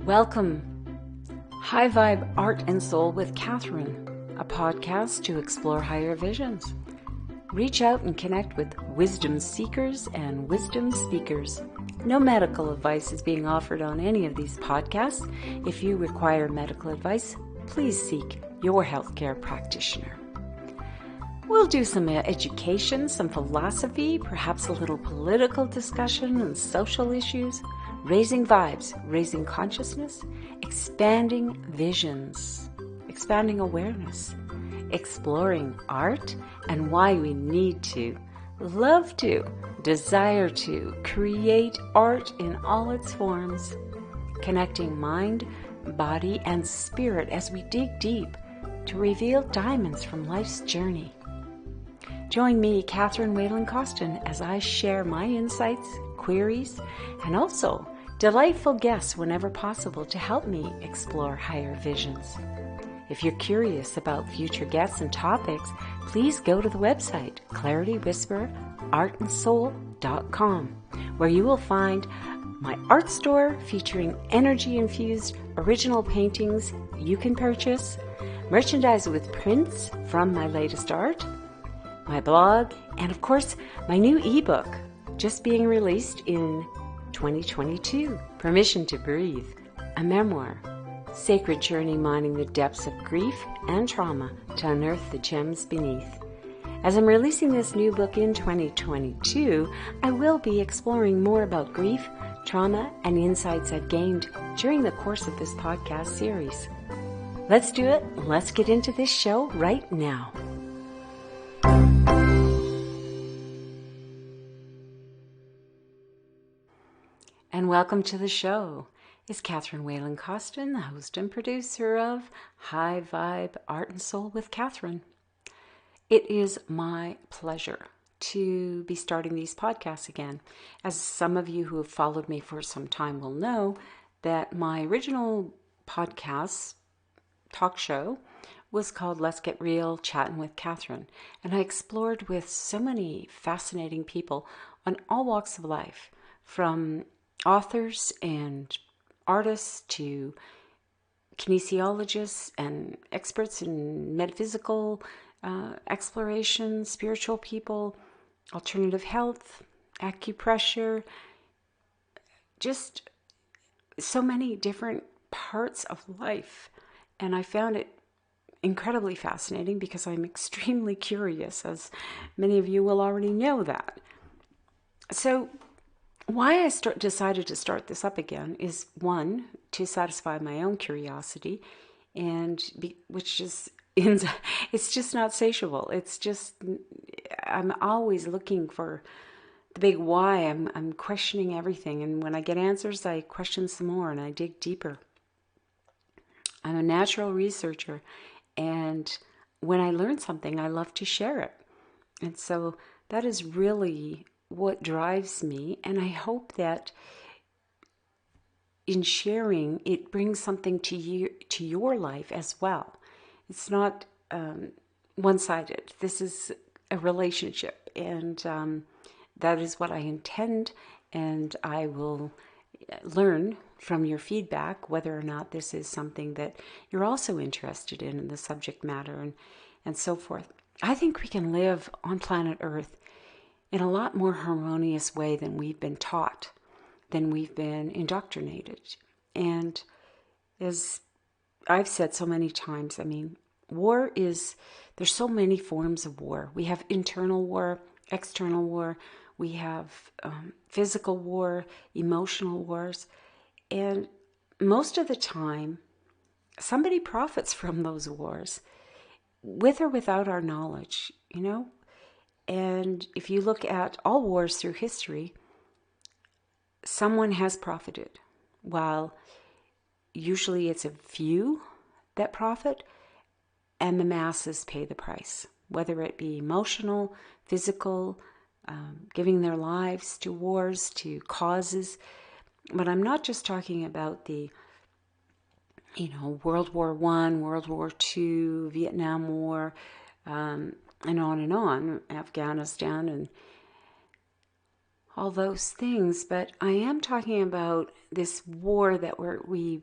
Welcome. High Vibe Art and Soul with Catherine, a podcast to explore higher visions. Reach out and connect with wisdom seekers and wisdom speakers. No medical advice is being offered on any of these podcasts. If you require medical advice, please seek your healthcare practitioner. We'll do some education, some philosophy, perhaps a little political discussion and social issues, raising vibes, raising consciousness, expanding visions, expanding awareness, exploring art and why we need to, love to, desire to create art in all its forms, connecting mind, body, and spirit as we dig deep to reveal diamonds from life's journey. Join me, Catherine Whalen-Costin, as I share my insights, queries, and also delightful guests whenever possible to help me explore higher visions. If you're curious about future guests and topics, please go to the website claritywhisperartandsoul.com, where you will find my art store featuring energy-infused original paintings you can purchase, merchandise with prints from my latest art, my blog, and of course, my new ebook, just being released in 2022, Permission to Breathe, a memoir, sacred journey mining the depths of grief and trauma to unearth the gems beneath. As I'm releasing this new book in 2022, I will be exploring more about grief, trauma, and insights I've gained during the course of this podcast series. Let's do it. Let's get into this show right now. And welcome to the show. It's Catherine Whalen-Costin, the host and producer of High Vibe Art and Soul with Catherine. It is my pleasure to be starting these podcasts again. As some of you who have followed me for some time will know, that my original podcast talk show was called Let's Get Real, Chatting with Catherine. And I explored with so many fascinating people on all walks of life, from authors and artists to kinesiologists and experts in metaphysical exploration, spiritual people, alternative health, acupressure, just so many different parts of life. And I found it incredibly fascinating because I'm extremely curious, as many of you will already know that. So why I decided to start this up again is, one, to satisfy my own curiosity, and which is it's just not satiable. It's just, I'm always looking for the big why. I'm questioning everything, and when I get answers, I question some more and I dig deeper. I'm a natural researcher, and when I learn something, I love to share it. And so that is really what drives me, and I hope that in sharing, it brings something to you, to your life as well. It's not one-sided. This is a relationship, and that is what I intend, and I will learn from your feedback whether or not this is something that you're also interested in the subject matter, and so forth. I think we can live on planet Earth in a lot more harmonious way than we've been taught, than we've been indoctrinated. And as I've said so many times, I mean, there's so many forms of war. We have internal war, external war, we have physical war, emotional wars, and most of the time, somebody profits from those wars, with or without our knowledge, you know? And if you look at all wars through history, someone has profited, while usually it's a few that profit and the masses pay the price, whether it be emotional, physical, giving their lives to wars, to causes. But I'm not just talking about the, World War I, World War II, Vietnam War, and on, Afghanistan, and all those things. But I am talking about this war that we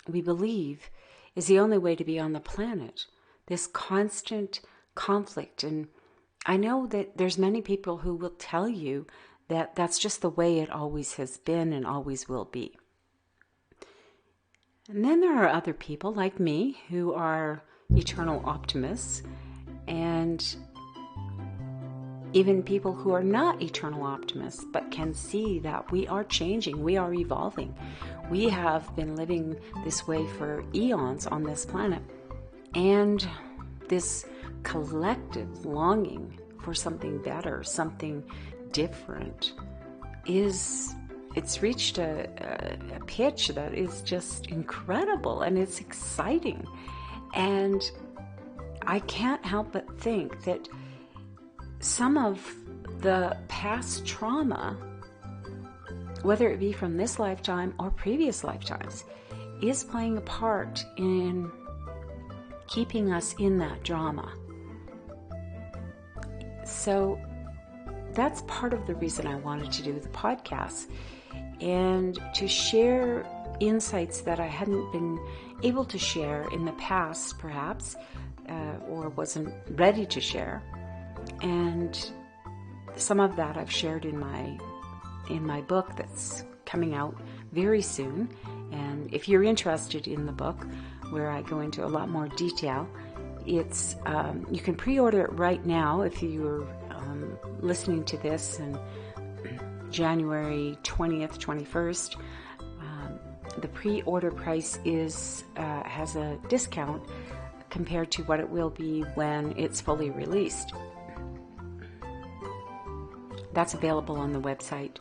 we believe is the only way to be on the planet. This constant conflict. And I know that there's many people who will tell you that that's just the way it always has been and always will be. And then there are other people like me who are eternal optimists, and even people who are not eternal optimists but can see that we are changing, we are evolving. We have been living this way for eons on this planet. And this collective longing for something better, something different, it's reached a pitch that is just incredible, and it's exciting. And I can't help but think that some of the past trauma, whether it be from this lifetime or previous lifetimes, is playing a part in keeping us in that drama. So that's part of the reason I wanted to do the podcast, and to share insights that I hadn't been able to share in the past, perhaps, or wasn't ready to share. And some of that I've shared in my book that's coming out very soon. And if you're interested in the book, where I go into a lot more detail, it's you can pre-order it right now if you're listening to this in January 20th, 21st. The pre-order price has a discount compared to what it will be when it's fully released. That's available on the website.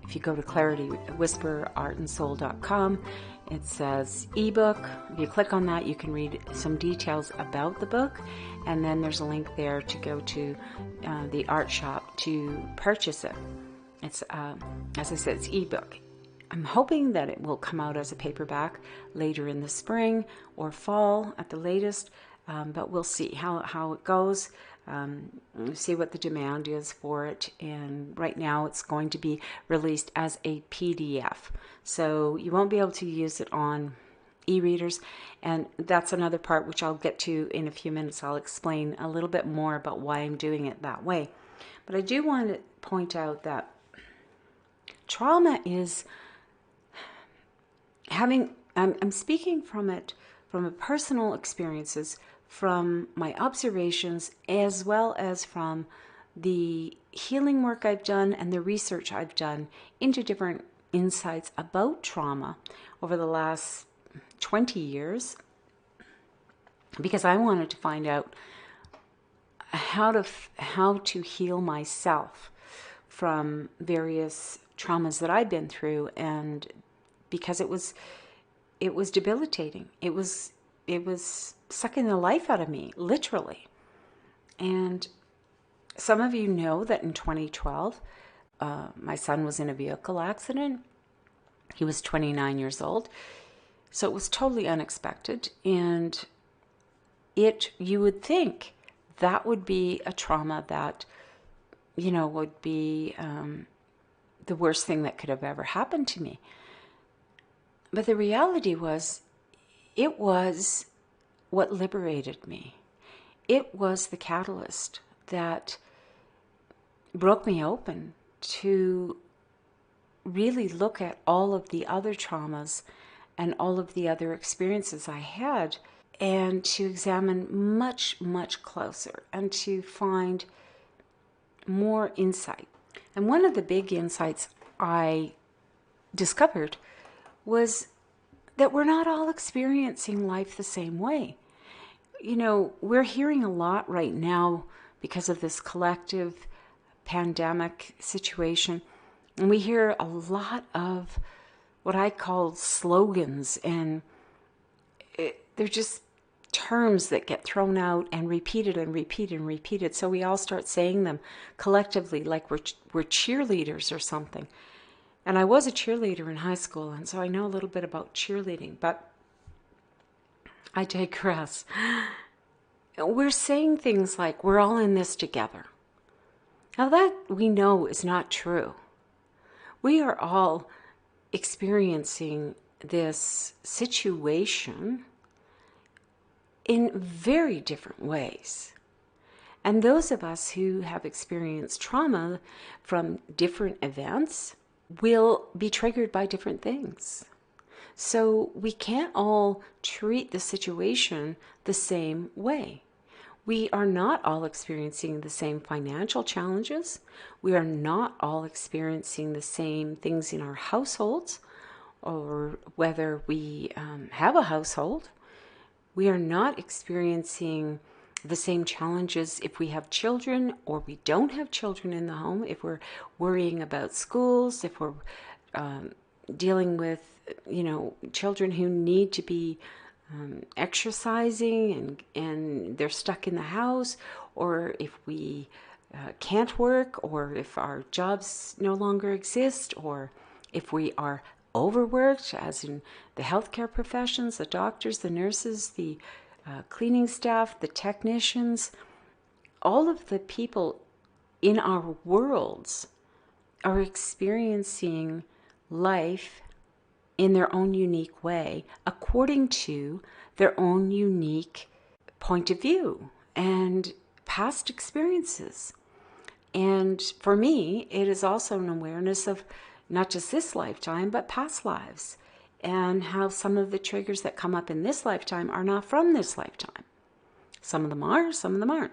If you go to clarity-whisper-art-and-soul.com, it says ebook. If you click on that, you can read some details about the book, and then there's a link there to go to the art shop to purchase it. It's, as I said, it's ebook. I'm hoping that it will come out as a paperback later in the spring or fall at the latest, but we'll see how it goes. See what the demand is for it, and right now it's going to be released as a PDF, so you won't be able to use it on e-readers, and that's another part which I'll get to in a few minutes. I'll explain a little bit more about why I'm doing it that way. But I do want to point out that trauma is I'm speaking from a personal experiences, from my observations, as well as from the healing work I've done and the research I've done into different insights about trauma over the last 20 years, because I wanted to find out how to heal myself from various traumas that I've been through, and because it was debilitating. It was sucking the life out of me, literally. And some of you know that in 2012, my son was in a vehicle accident. He was 29 years old. So it was totally unexpected. And you would think that would be a trauma that, would be the worst thing that could have ever happened to me. But the reality was, it was what liberated me. It was the catalyst that broke me open to really look at all of the other traumas and all of the other experiences I had, and to examine much, much closer and to find more insight. And one of the big insights I discovered was that we're not all experiencing life the same way. We're hearing a lot right now because of this collective pandemic situation, and we hear a lot of what I call slogans, and they're just terms that get thrown out and repeated and repeated and repeated. So we all start saying them collectively, like we're cheerleaders or something. And I was a cheerleader in high school, and so I know a little bit about cheerleading, but I digress. We're saying things like, we're all in this together. Now that we know is not true. We are all experiencing this situation in very different ways. And those of us who have experienced trauma from different events will be triggered by different things. So we can't all treat the situation the same way. We are not all experiencing the same financial challenges. We are not all experiencing the same things in our households, or whether we have a household. We are not experiencing the same challenges if we have children or we don't have children in the home, if we're worrying about schools, if we're dealing with, children who need to be exercising and they're stuck in the house, or if we can't work, or if our jobs no longer exist, or if we are overworked, as in the healthcare professions, the doctors, the nurses, the cleaning staff, the technicians. All of the people in our worlds are experiencing life in their own unique way, according to their own unique point of view and past experiences. And for me, it is also an awareness of not just this lifetime, but past lives, and how some of the triggers that come up in this lifetime are not from this lifetime. Some of them are, some of them aren't.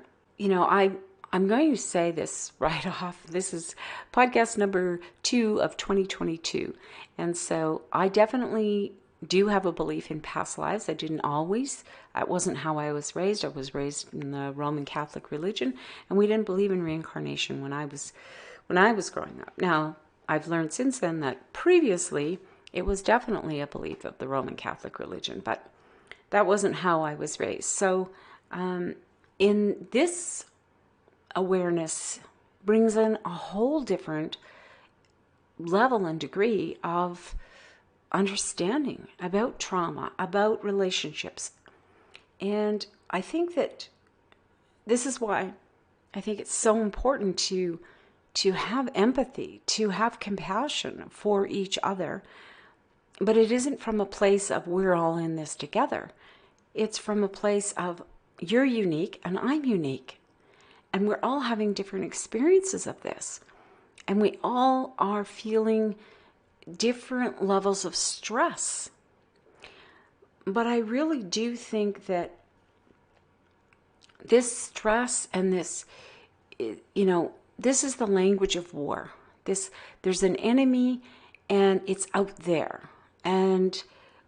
I'm going to say this right off. This is podcast number 2 of 2022. And so I definitely do have a belief in past lives. I didn't always. That wasn't how I was raised. I was raised in the Roman Catholic religion, and we didn't believe in reincarnation when I was growing up. Now, I've learned since then that previously it was definitely a belief of the Roman Catholic religion, but that wasn't how I was raised. So in this awareness brings in a whole different level and degree of understanding about trauma, about relationships. And I think that this is why I think it's so important to have empathy, to have compassion for each other. But it isn't from a place of we're all in this together. It's from a place of you're unique and I'm unique. And we're all having different experiences of this. And we all are feeling different levels of stress. But I really do think that this stress and this, this is the language of war. There's an enemy and it's out there. And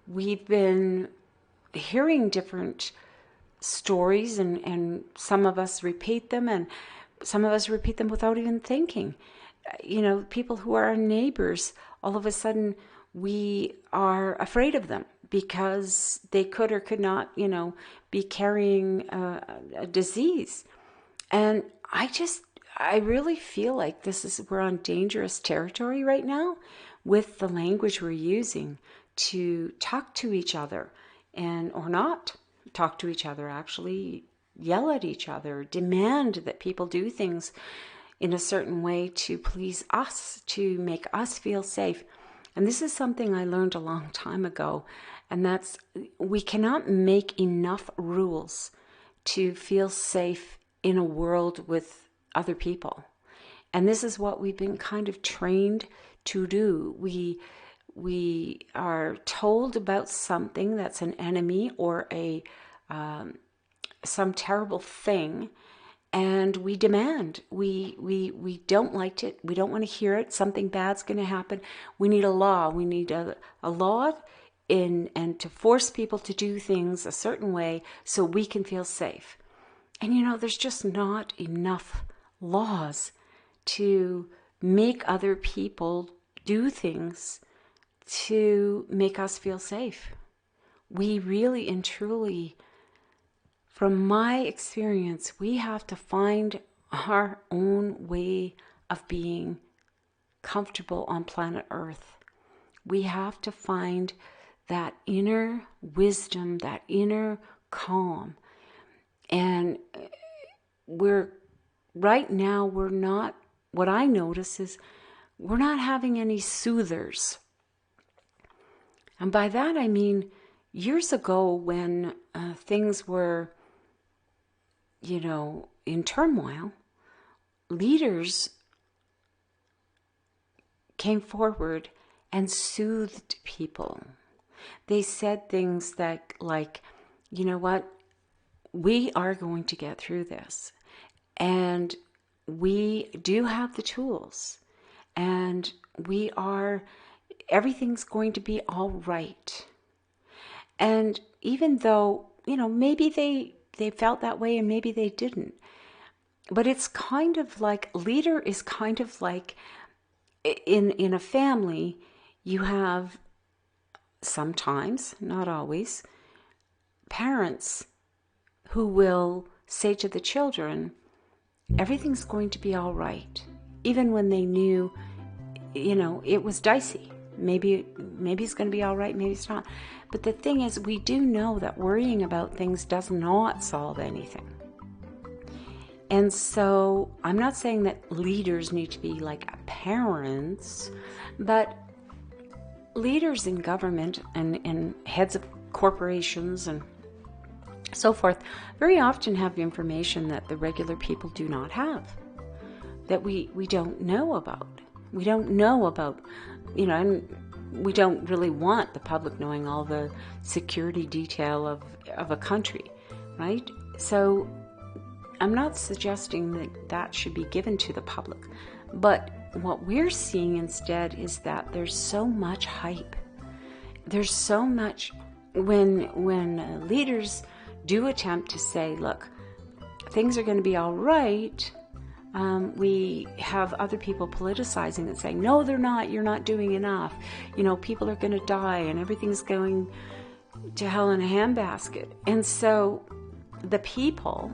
we've been hearing different stories, and some of us repeat them, and some of us repeat them without even thinking. People who are our neighbors, all of a sudden we are afraid of them because they could or could not, be carrying a disease. And I really feel like we're on dangerous territory right now with the language we're using to talk to each other, or not talk to each other, actually yell at each other, demand that people do things in a certain way to please us, to make us feel safe. And this is something I learned a long time ago, and that's we cannot make enough rules to feel safe in a world with other people. And this is what we've been kind of trained to do. We are told about something that's an enemy or some terrible thing, and we demand. We don't like it. We don't want to hear it. Something bad's going to happen. We need a law. We need a law and to force people to do things a certain way so we can feel safe. And there's just not enough laws to make other people do things to make us feel safe. We really and truly, from my experience, we have to find our own way of being comfortable on planet Earth. We have to find that inner wisdom, that inner calm. And right now, what I notice is we're not having any soothers. And by that I mean years ago when things were, in turmoil, leaders came forward and soothed people. They said things that, like, you know what, we are going to get through this. And we do have the tools. And everything's going to be all right. And even though, maybe they felt that way and maybe they didn't. But it's kind of like, leader is kind of like, in a family, you have sometimes, not always, parents who will say to the children, everything's going to be all right. Even when they knew, it was dicey. Maybe it's going to be all right, maybe it's not. But the thing is, we do know that worrying about things does not solve anything. And so I'm not saying that leaders need to be like parents, but leaders in government and heads of corporations and so forth very often have information that the regular people do not have, that we don't know about. We don't know about, and we don't really want the public knowing all the security detail of a country, right? So I'm not suggesting that should be given to the public, but what we're seeing instead is that there's so much hype. There's so much when leaders do attempt to say, look, things are going to be all right. We have other people politicizing and saying, no, they're not. You're not doing enough. People are going to die and everything's going to hell in a handbasket. And so the people,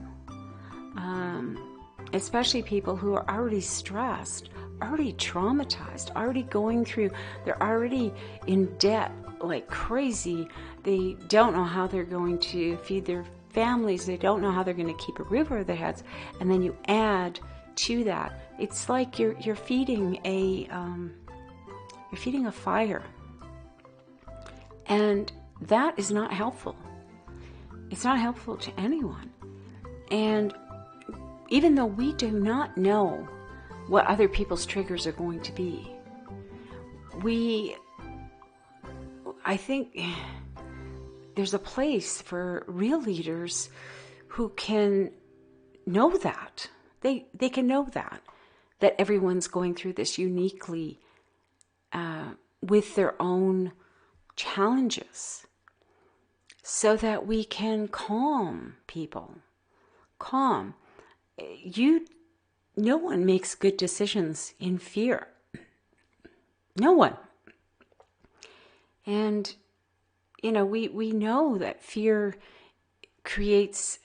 especially people who are already stressed, already traumatized, already going through, they're already in debt like crazy. They don't know how they're going to feed their families. They don't know how they're going to keep a roof over their heads. And then you add to that, it's like you're feeding a fire, and that is not helpful. It's not helpful to anyone. And even though we do not know what other people's triggers are going to be, I think there's a place for real leaders who can know that. They can know that everyone's going through this uniquely with their own challenges, so that we can calm people. No one makes good decisions in fear. No one. And, we know that fear creates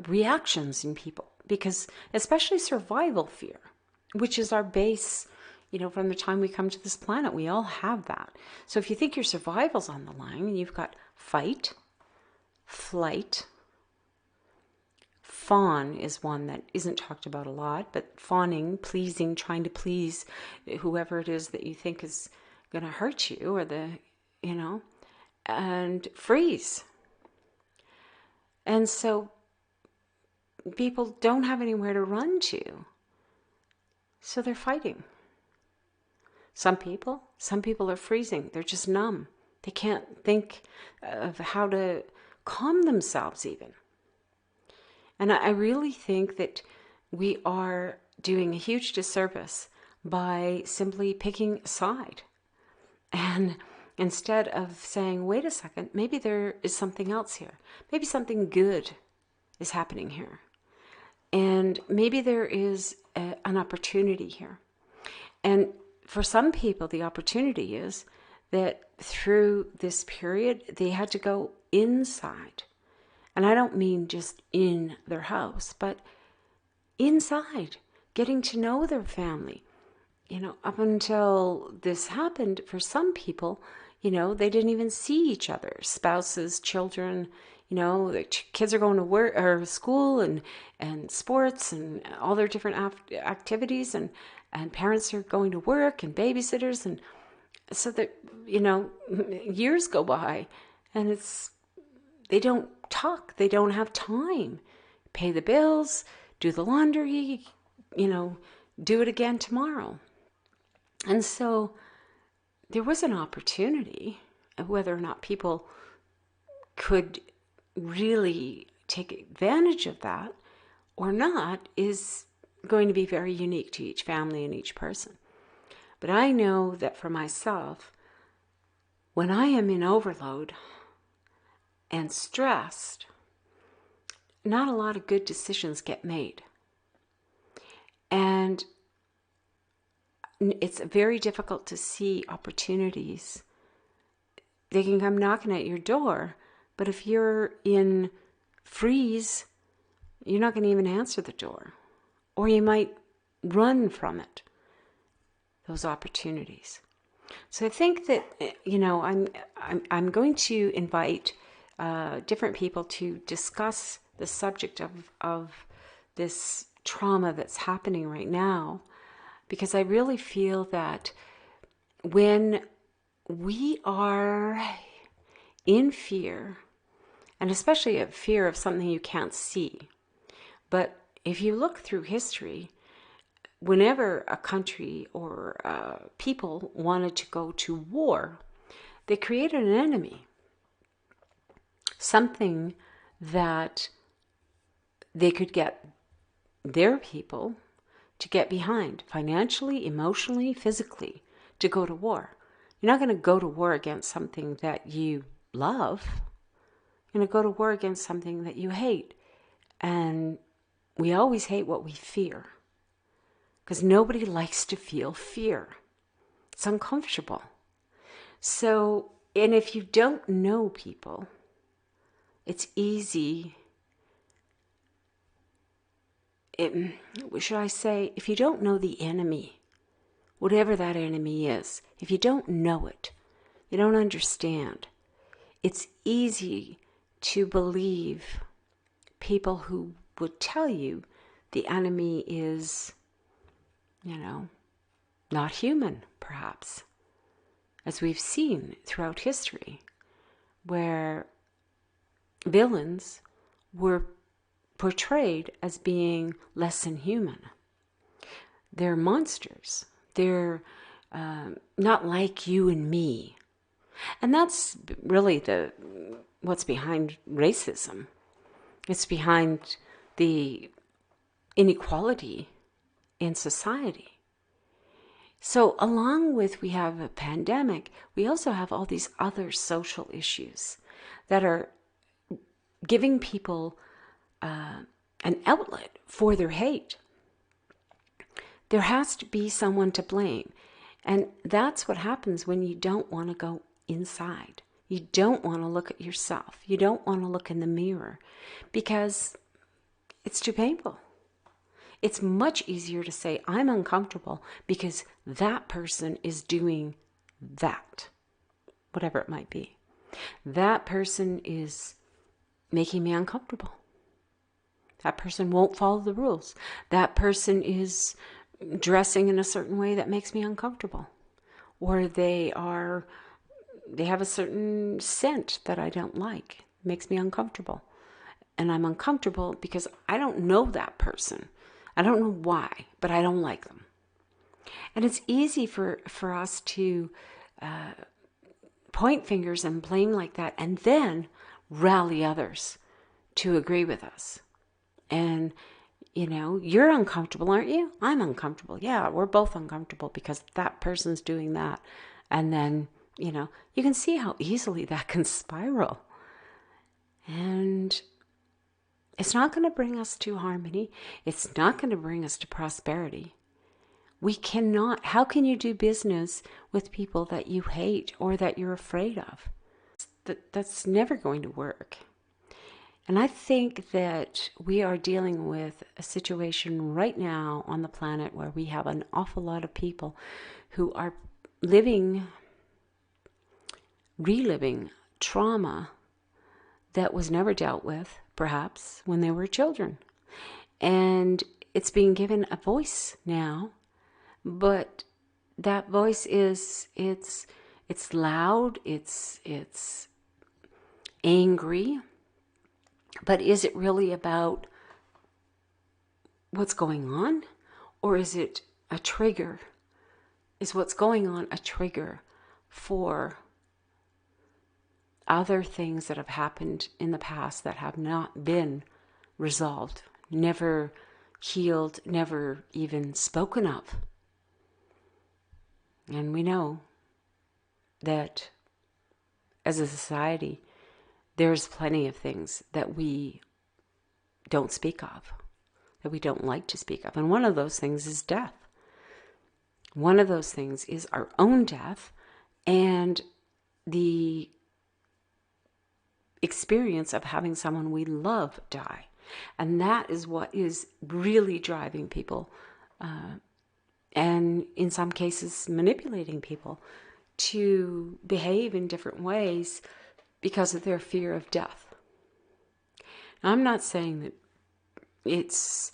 reactions in people, because especially survival fear, which is our base, from the time we come to this planet, we all have that. So if you think your survival's on the line, and you've got fight, flight, fawn is one that isn't talked about a lot, but fawning, pleasing, trying to please whoever it is that you think is going to hurt you, or and freeze. And so people don't have anywhere to run to, so they're fighting. Some people are freezing. They're just numb. They can't think of how to calm themselves even. And I really think that we are doing a huge disservice by simply picking a side. And instead of saying, wait a second, maybe there is something else here. Maybe something good is happening here. And maybe there is an opportunity here. And for some people, the opportunity is that through this period, they had to go inside. And I don't mean just in their house, but inside, getting to know their family. Up until this happened, for some people, they didn't even see each other. Spouses, children, the kids are going to work or school and sports and all their different activities, and parents are going to work and babysitters, and So that, years go by and they don't talk. They don't have time. Pay the bills, do the laundry, do it again tomorrow. And so there was an opportunity, whether or not people could really take advantage of that or not is going to be very unique to each family and each person. But I know that for myself, when I am in overload and stressed, not a lot of good decisions get made. And it's very difficult to see opportunities. They can come knocking at your door, but if you're in freeze, you're not going to even answer the door. Or you might run from it, those opportunities. So I think that, I'm going to invite different people to discuss the subject of this trauma that's happening right now, because I really feel that when we are in fear, and especially a fear of something you can't see, but if you look through history, whenever a country or people wanted to go to war, they created an enemy, something that they could get their people to get behind, financially, emotionally, physically, to go to war. You're not going to go to war against something that you love. You're going to go to war against something that you hate. And we always hate what we fear, because nobody likes to feel fear. It's uncomfortable. So, and if you don't know people, it's easy. Should I say, if you don't know the enemy, whatever that enemy is, if you don't know it, you don't understand, it's easy to believe people who would tell you the enemy is, not human, perhaps, as we've seen throughout history, where villains were portrayed as being less than human. They're monsters. They're not like you and me. And that's really what's behind racism. It's behind the inequality in society. So along with we have a pandemic, we also have all these other social issues that are giving people an outlet for their hate. There has to be someone to blame. And that's what happens when you don't want to go inside. You don't want to look at yourself. You don't want to look in the mirror because it's too painful. It's much easier to say, I'm uncomfortable because that person is doing that, whatever it might be. That person is making me uncomfortable. That person won't follow the rules. That person is dressing in a certain way that makes me uncomfortable. Or they have a certain scent that I don't like. It makes me uncomfortable. And I'm uncomfortable because I don't know that person. I don't know why, but I don't like them. And it's easy for us to point fingers and blame like that and then rally others to agree with us. And, you're uncomfortable, aren't you? I'm uncomfortable. Yeah, we're both uncomfortable because that person's doing that. And then, you can see how easily that can spiral. And it's not going to bring us to harmony. It's not going to bring us to prosperity. We cannot. How can you do business with people that you hate or that you're afraid of? That's never going to work. And I think that we are dealing with a situation right now on the planet where we have an awful lot of people who are reliving trauma that was never dealt with, perhaps, when they were children. And it's being given a voice now, but that voice it's It's loud, it's angry, but is it really about what's going on? Or is it a trigger? Is what's going on a trigger for other things that have happened in the past that have not been resolved, never healed, never even spoken of? And we know that as a society, there's plenty of things that we don't speak of, that we don't like to speak of. And one of those things is death. One of those things is our own death and the experience of having someone we love die. And that is what is really driving people, and in some cases manipulating people to behave in different ways because of their fear of death. Now, I'm not saying that it's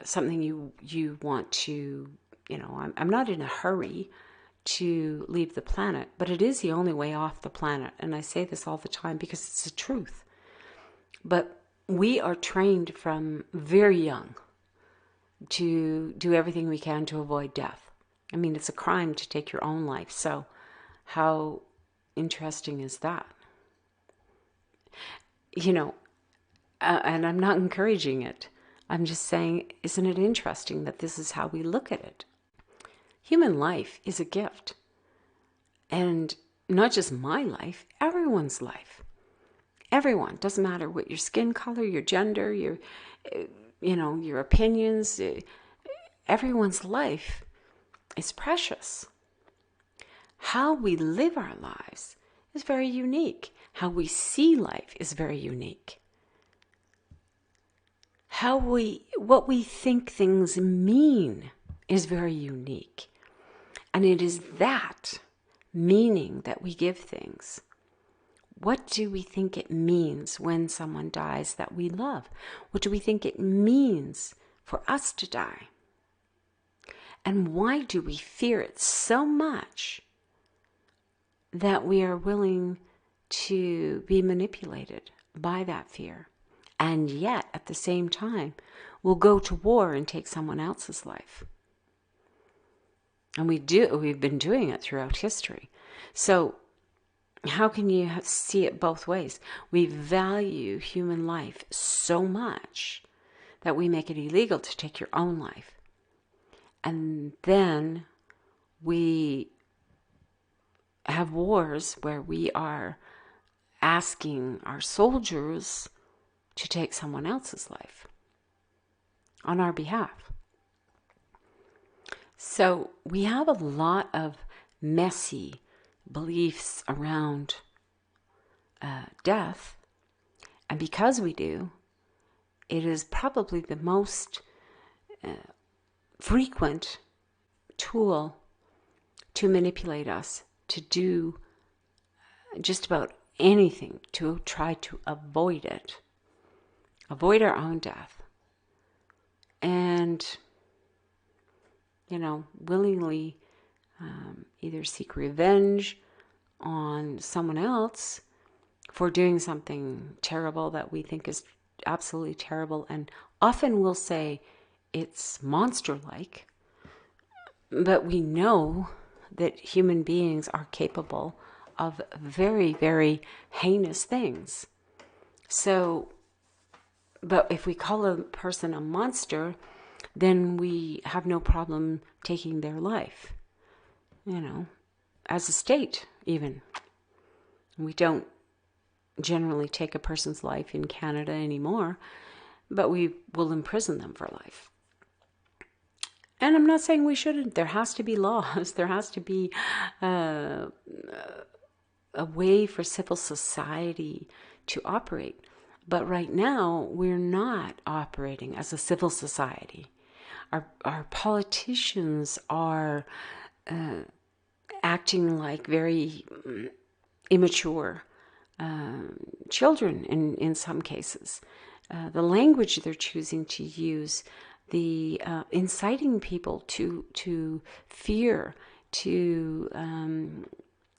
something you want to, I'm not in a hurry to leave the planet, but it is the only way off the planet. And I say this all the time because it's the truth. But we are trained from very young to do everything we can to avoid death. I mean, it's a crime to take your own life. So how interesting is that? And I'm not encouraging it. I'm just saying, isn't it interesting that this is how we look at it? Human life is a gift. And not just my life, everyone's life. Everyone. Doesn't matter what your skin color, your gender, your opinions. Everyone's life is precious. How we live our lives is very unique. How we see life is very unique. What we think things mean is very unique. And it is that meaning that we give things. What do we think it means when someone dies that we love? What do we think it means for us to die? And why do we fear it so much that we are willing to be manipulated by that fear? And yet, at the same time, we'll go to war and take someone else's life. And we've been doing it throughout history. So how can you see it both ways? We value human life so much that we make it illegal to take your own life. And then we have wars where we are asking our soldiers to take someone else's life on our behalf. So we have a lot of messy beliefs around death. And because we do, it is probably the most frequent tool to manipulate us to do just about anything to try to avoid it. Avoid our own death. And, willingly either seek revenge on someone else for doing something terrible that we think is absolutely terrible. And often we'll say it's monster-like, but we know that human beings are capable of very, very heinous things. So, but if we call a person a monster, then we have no problem taking their life, as a state even. We don't generally take a person's life in Canada anymore, but we will imprison them for life. And I'm not saying we shouldn't. There has to be laws. There has to be a way for civil society to operate. But right now, we're not operating as a civil society. Our politicians are acting like very immature children in some cases. The language they're choosing to use, the inciting people to fear, to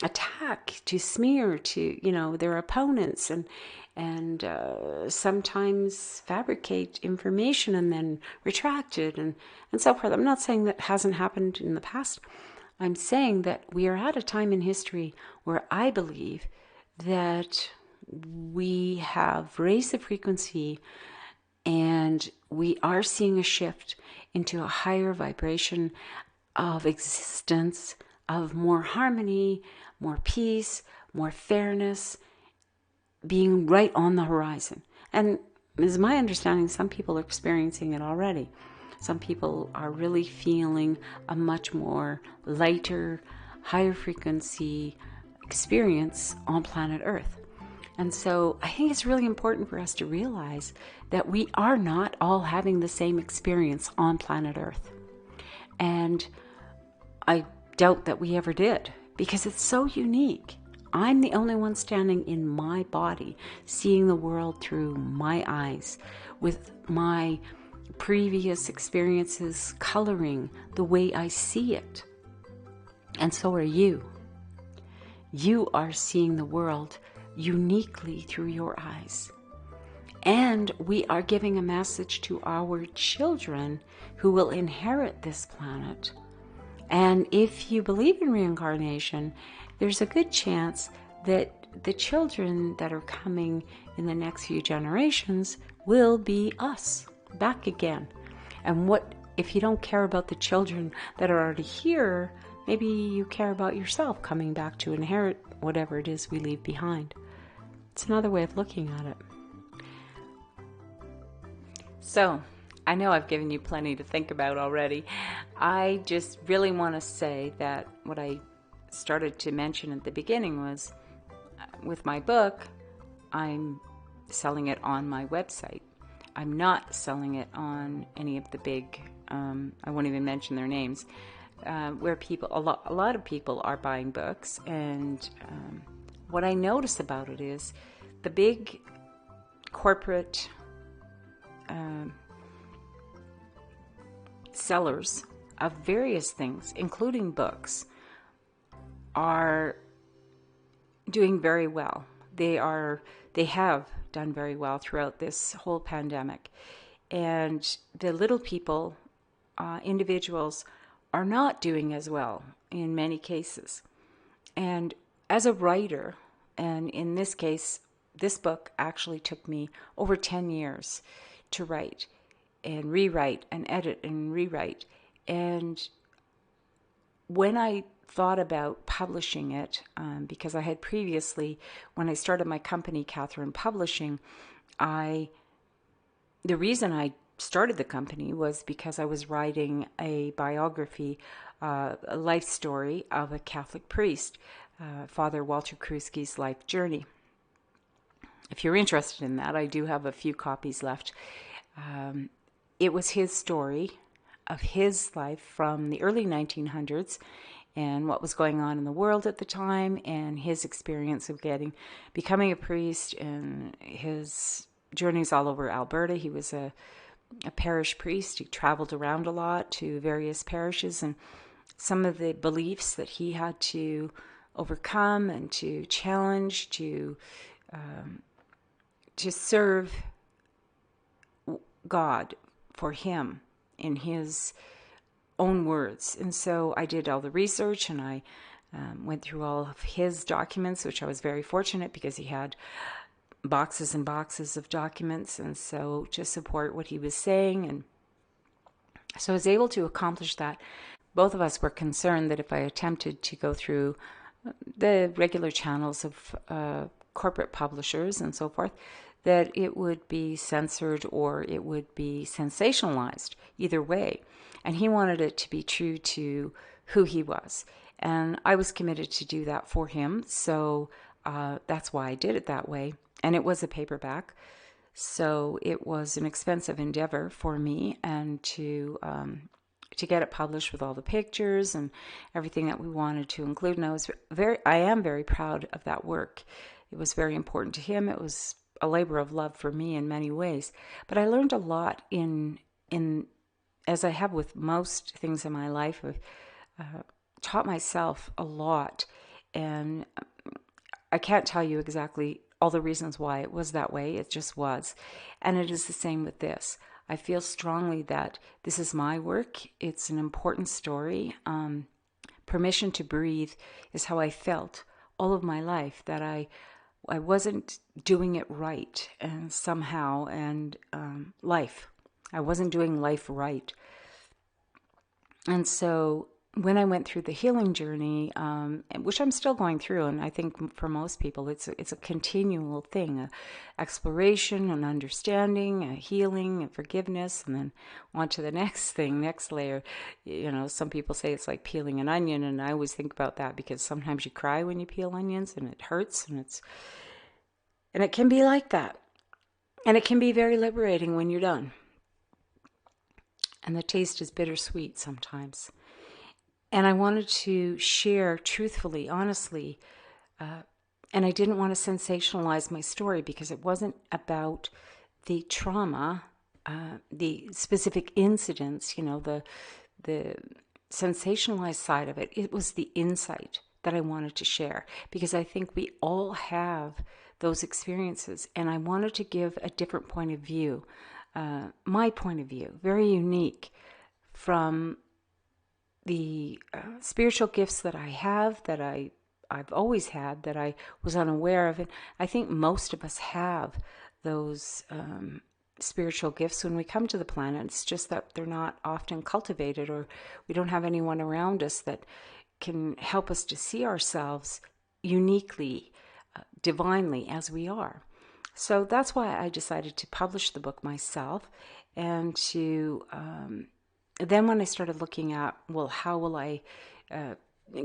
attack, to smear, to, their opponents, and sometimes fabricate information and then retract it, and so forth. I'm not saying that hasn't happened in the past. I'm saying that we are at a time in history where I believe that we have raised the frequency, and we are seeing a shift into a higher vibration of existence, of more harmony, more peace, more fairness, being right on the horizon. And as my understanding, some people are experiencing it already. Some people are really feeling a much more lighter, higher frequency experience on planet Earth. And so I think it's really important for us to realize that we are not all having the same experience on planet Earth. And I doubt that we ever did, because it's so unique. I'm the only one standing in my body, seeing the world through my eyes, with my previous experiences coloring the way I see it. And so are you. You are seeing the world uniquely through your eyes. And we are giving a message to our children who will inherit this planet. And if you believe in reincarnation, there's a good chance that the children that are coming in the next few generations will be us back again. And what if you don't care about the children that are already here? Maybe you care about yourself coming back to inherit whatever it is we leave behind. It's another way of looking at it. So, I know I've given you plenty to think about already. I just really want to say that what I started to mention at the beginning was, with my book, I'm selling it on my website. I'm not selling it on any of the big, I won't even mention their names, where a lot of people are buying books. And what I notice about it is the big corporate sellers of various things, including books, are doing very well. They have done very well throughout this whole pandemic. And the little people, individuals, are not doing as well in many cases. And as a writer, and in this case, this book actually took me over 10 years to write and rewrite and edit and rewrite. And when I thought about publishing it, because I had previously, when I started my company, Catherine Publishing, the reason I started the company was because I was writing a biography, a life story of a Catholic priest, Father Walter Krewski's life journey. If you're interested in that, I do have a few copies left. It was his story of his life from the early 1900s and what was going on in the world at the time, and his experience of becoming a priest, and his journeys all over Alberta. He was a parish priest. He traveled around a lot to various parishes, and some of the beliefs that he had to overcome and to challenge to serve God for him in his own words. And so I did all the research, and I went through all of his documents, which I was very fortunate because he had boxes and boxes of documents, and so to support what he was saying. And so I was able to accomplish that. Both of us were concerned that if I attempted to go through the regular channels of corporate publishers and so forth, that it would be censored or it would be sensationalized, either way. And he wanted it to be true to who he was. And I was committed to do that for him. So that's why I did it that way. And it was a paperback. So it was an expensive endeavor for me, and to get it published with all the pictures and everything that we wanted to include. And I am very proud of that work. It was very important to him. It was a labor of love for me in many ways. But I learned a lot in as I have with most things in my life. I've taught myself a lot And I can't tell you exactly all the reasons why it was that way. It just was. And it is the same with this. I feel strongly that this is my work. It's an important story. Permission to breathe is how I felt all of my life, that I wasn't doing it right, and somehow, and I wasn't doing life right. And so when I went through the healing journey, which I'm still going through, and I think for most people, it's a continual thing, a exploration, an understanding, a healing, a forgiveness, and then on to the next thing, next layer. Some people say it's like peeling an onion, and I always think about that because sometimes you cry when you peel onions, and it hurts, and it can be like that, and it can be very liberating when you're done. And the taste is bittersweet sometimes. And I wanted to share truthfully, honestly, and I didn't want to sensationalize my story because it wasn't about the trauma, the specific incidents, the sensationalized side of it. It was the insight that I wanted to share because I think we all have those experiences, and I wanted to give a different point of view, my point of view, very unique from the spiritual gifts that I have, that I've always had, that I was unaware of. And I think most of us have those spiritual gifts when we come to the planet. It's just that they're not often cultivated, or we don't have anyone around us that can help us to see ourselves uniquely, divinely as we are. So that's why I decided to publish the book myself, and to then when I started looking at, well, how will I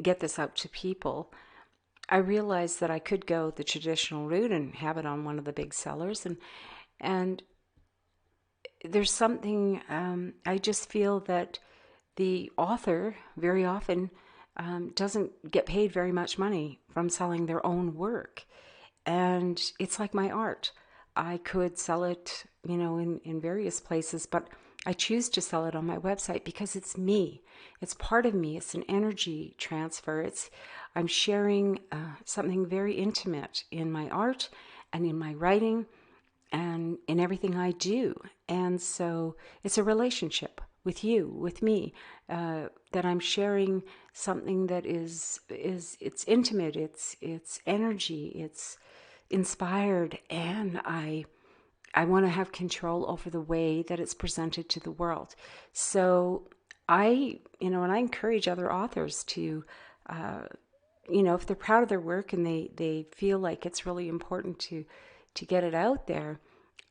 get this out to people, I realized that I could go the traditional route and have it on one of the big sellers. And there's something, I just feel that the author very often doesn't get paid very much money from selling their own work. And it's like my art. I could sell it, in various places, but I choose to sell it on my website because it's me. It's part of me. It's an energy transfer. I'm sharing something very intimate in my art and in my writing and in everything I do. And so it's a relationship with you, with me, that I'm sharing something that is it's intimate, it's energy, it's inspired, and I want to have control over the way that it's presented to the world. So and I encourage other authors to, if they're proud of their work and they feel like it's really important to get it out there.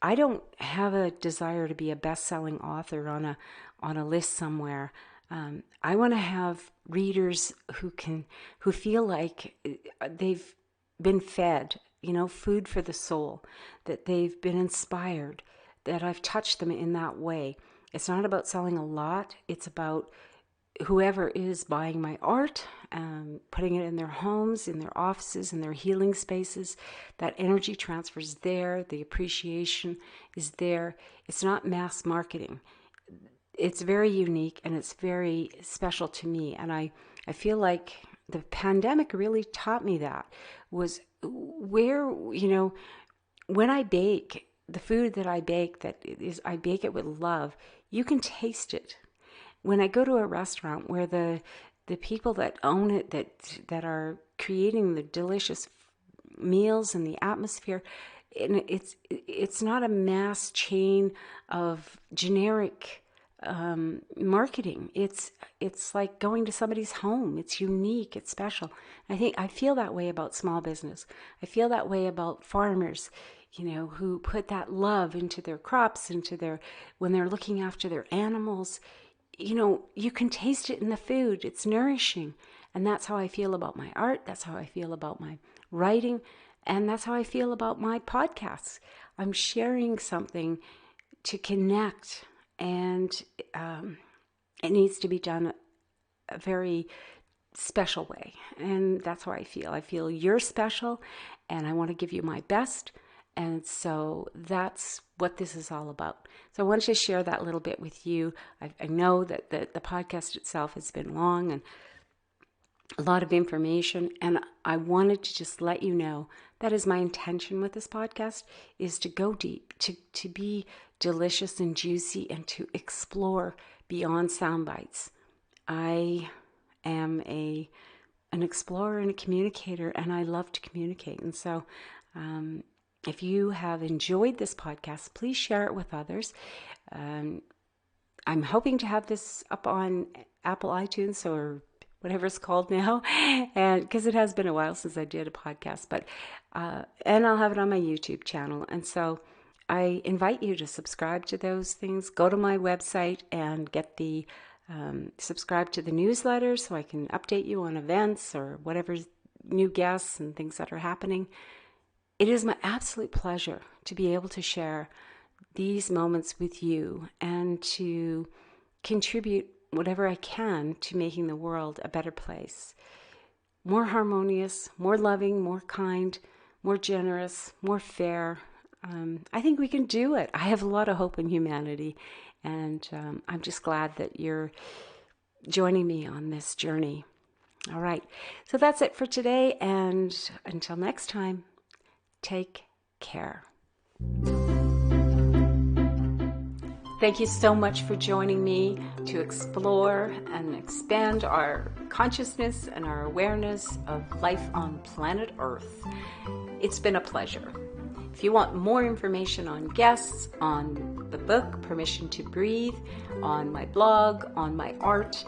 I don't have a desire to be a best-selling author on a list somewhere. I want to have readers who feel like they've been fed, food for the soul, that they've been inspired, that I've touched them in that way. It's not about selling a lot. It's about whoever is buying my art, putting it in their homes, in their offices, in their healing spaces. That energy transfer is there. The appreciation is there. It's not mass marketing. It's very unique and it's very special to me. And I feel like the pandemic really taught me that, was where, when I bake, the food that I bake, I bake it with love. You can taste it. When I go to a restaurant where the people that own it, that are creating the delicious meals and the atmosphere, and it's not a mass chain of generic marketing. It's like going to somebody's home. It's unique. It's special. I feel that way about small business. I feel that way about farmers, who put that love into their crops, when they're looking after their animals. You can taste it in the food. It's nourishing. And that's how I feel about my art. That's how I feel about my writing. And that's how I feel about my podcasts. I'm sharing something to connect, and it needs to be done a very special way. And that's how I feel. I feel you're special, and I want to give you my best. And so that's what this is all about. So I wanted to share that little bit with you. I know that the podcast itself has been long, and a lot of information, and I wanted to just let you know that is my intention with this podcast, is to go deep, to be delicious and juicy, and to explore beyond sound bites. I am an explorer and a communicator, and I love to communicate. And so if you have enjoyed this podcast, please share it with others. I'm hoping to have this up on Apple iTunes or whatever it's called now, and because it has been a while since I did a podcast, but and I'll have it on my YouTube channel. And so I invite you to subscribe to those things. Go to my website and get the subscribe to the newsletter so I can update you on events or whatever new guests and things that are happening. It is my absolute pleasure to be able to share these moments with you and to contribute whatever I can to making the world a better place. More harmonious, more loving, more kind, more generous, more fair. I think we can do it. I have a lot of hope in humanity, and I'm just glad that you're joining me on this journey. All right, so that's it for today, and until next time, take care. Thank you so much for joining me to explore and expand our consciousness and our awareness of life on planet Earth. It's been a pleasure. If you want more information on guests, on the book, Permission to Breathe, on my blog, on my art,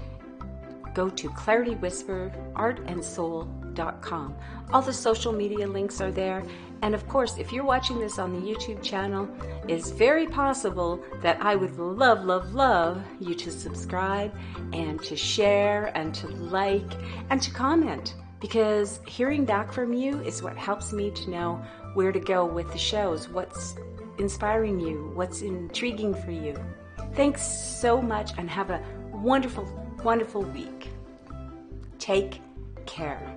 go to claritywhisperartandsoul.com. All the social media links are there. And of course, if you're watching this on the YouTube channel, it's very possible that I would love, love, love you to subscribe and to share and to like and to comment, because hearing back from you is what helps me to know where to go with the shows, what's inspiring you, what's intriguing for you. Thanks so much, and have a wonderful, wonderful week. Take care.